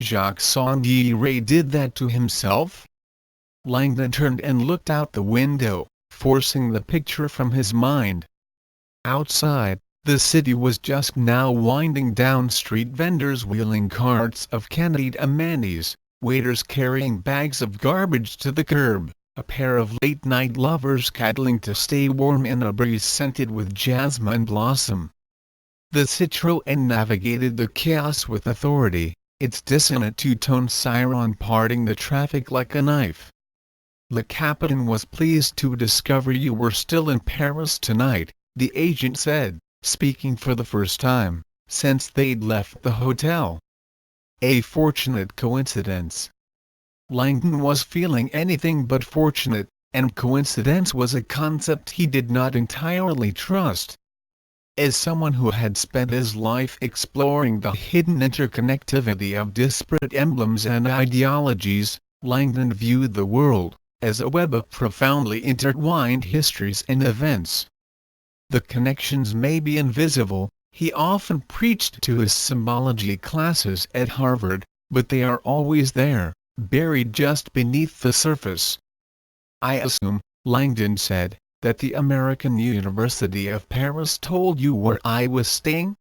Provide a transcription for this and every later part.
Jacques Sandiere did that to himself? Langdon turned and looked out the window, forcing the picture from his mind. Outside, the city was just now winding down, street vendors wheeling carts of candied amanities, waiters carrying bags of garbage to the curb, a pair of late-night lovers cuddling to stay warm in a breeze scented with jasmine blossom. The Citroën navigated the chaos with authority, its dissonant two-tone siren parting the traffic like a knife. "Le Capitaine was pleased to discover you were still in Paris tonight," the agent said, speaking for the first time since they'd left the hotel. "A fortunate coincidence." Langdon was feeling anything but fortunate, and coincidence was a concept he did not entirely trust. As someone who had spent his life exploring the hidden interconnectivity of disparate emblems and ideologies, Langdon viewed the world as a web of profoundly intertwined histories and events. The connections may be invisible, he often preached to his symbology classes at Harvard, but they are always there, buried just beneath the surface. "I assume," Langdon said, "that the American University of Paris told you where I was staying?"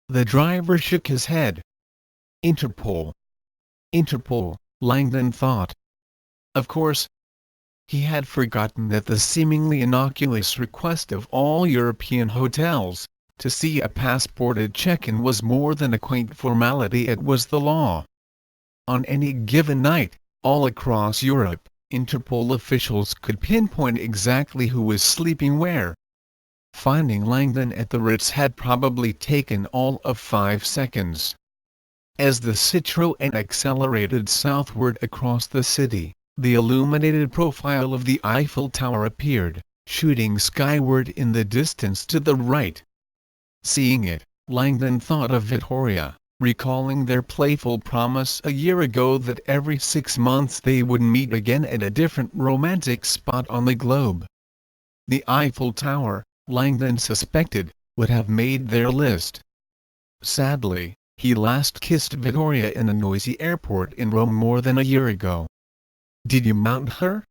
The driver shook his head. Interpol. Interpol, Langdon thought. Of course. He had forgotten that the seemingly innocuous request of all European hotels, to see a passport at check-in, was more than a quaint formality, it was the law. On any given night, all across Europe, Interpol officials could pinpoint exactly who was sleeping where. Finding Langdon at the Ritz had probably taken all of 5 seconds. As the Citroën accelerated southward across the city, the illuminated profile of the Eiffel Tower appeared, shooting skyward in the distance to the right. Seeing it, Langdon thought of Vittoria, recalling their playful promise a year ago that every 6 months they would meet again at a different romantic spot on the globe. The Eiffel Tower, Langdon suspected, would have made their list. Sadly, he last kissed Vittoria in a noisy airport in Rome more than a year ago. "Did you mount her?"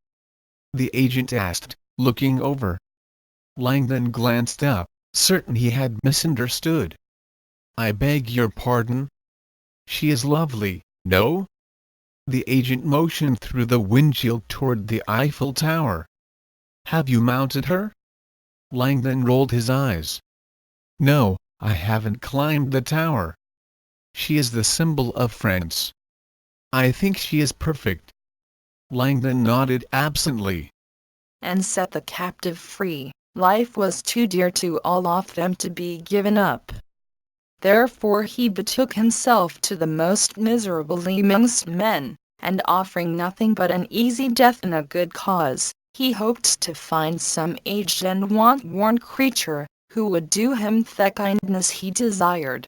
the agent asked, looking over. Langdon glanced up, certain he had misunderstood. "I beg your pardon?" "She is lovely, no?" The agent motioned through the windshield toward the Eiffel Tower. "Have you mounted her?" Langdon rolled his eyes. "No, I haven't climbed the tower. She is the symbol of France. I think she is perfect." Langdon nodded absently. "And set the captive free. Life was too dear to all of them to be given up. Therefore he betook himself to the most miserable amongst men, and offering nothing but an easy death in a good cause, he hoped to find some aged and want-worn creature, who would do him the kindness he desired.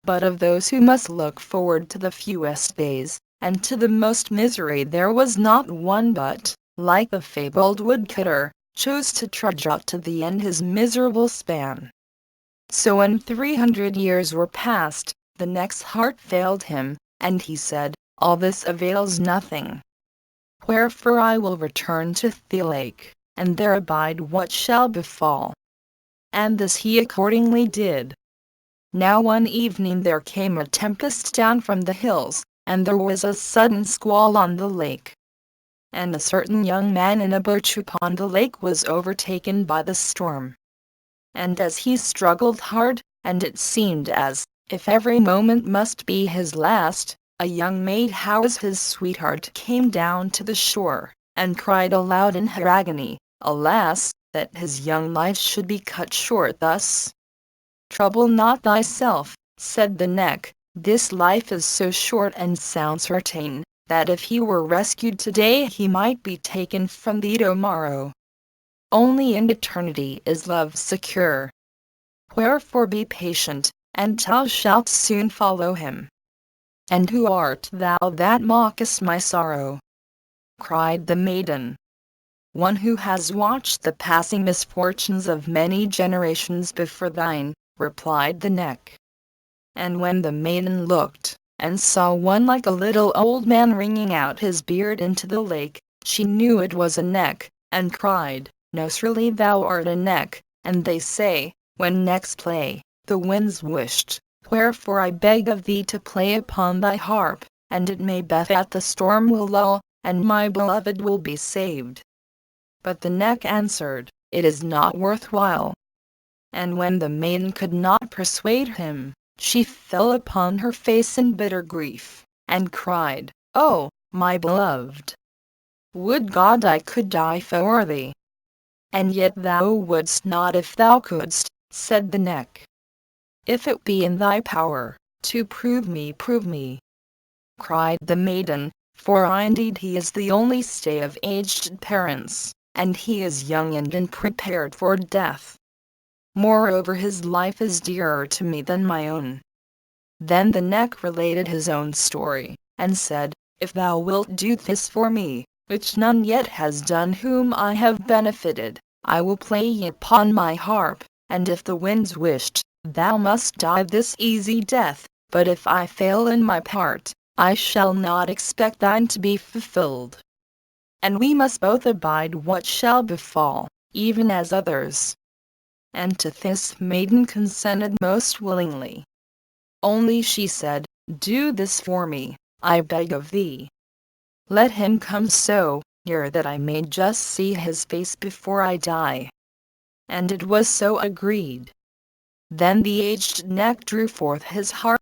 But of those who must look forward to the fewest days, and to the most misery, there was not one but, like the fabled woodcutter, chose to trudge out to the end his miserable span. So when 300 years were past, the next heart failed him, and he said, "All this avails nothing. Wherefore I will return to the lake, and there abide what shall befall." And this he accordingly did. Now one evening there came a tempest down from the hills, and there was a sudden squall on the lake. And a certain young man in a boat upon the lake was overtaken by the storm. And as he struggled hard, and it seemed as if every moment must be his last, a young maid who was his sweetheart came down to the shore, and cried aloud in her agony, "Alas, that his young life should be cut short thus!" "Trouble not thyself," said the neck, "this life is so short and sound certain, that if he were rescued today he might be taken from thee tomorrow. Only in eternity is love secure. Wherefore be patient, and thou shalt soon follow him." "And who art thou that mockest my sorrow?" cried the maiden. "One who has watched the passing misfortunes of many generations before thine," replied the neck. And when the maiden looked, and saw one like a little old man wringing out his beard into the lake. She knew it was a neck, and cried, "No, surely thou art a neck." And they say, when necks play, the wind's wished. Wherefore I beg of thee to play upon thy harp, and it may be that the storm will lull, and my beloved will be saved. But the neck answered, "It is not worth while." And when the maiden could not persuade him, she fell upon her face in bitter grief, and cried, "Oh, my beloved! Would God I could die for thee!" "And yet thou wouldst not if thou couldst," said the neck. "If it be in thy power to prove me, cried the maiden, "for indeed he is the only stay of aged parents, and he is young and unprepared for death. Moreover, his life is dearer to me than my own." Then the neck related his own story, and said, "If thou wilt do this for me, which none yet has done whom I have benefited, I will play ye upon my harp, and if the wind's wished, thou must die this easy death, but if I fail in my part, I shall not expect thine to be fulfilled. And we must both abide what shall befall, even as others." And to this maiden consented most willingly. Only she said, "Do this for me, I beg of thee. Let him come so near that I may just see his face before I die." And it was so agreed. Then the aged neck drew forth his harp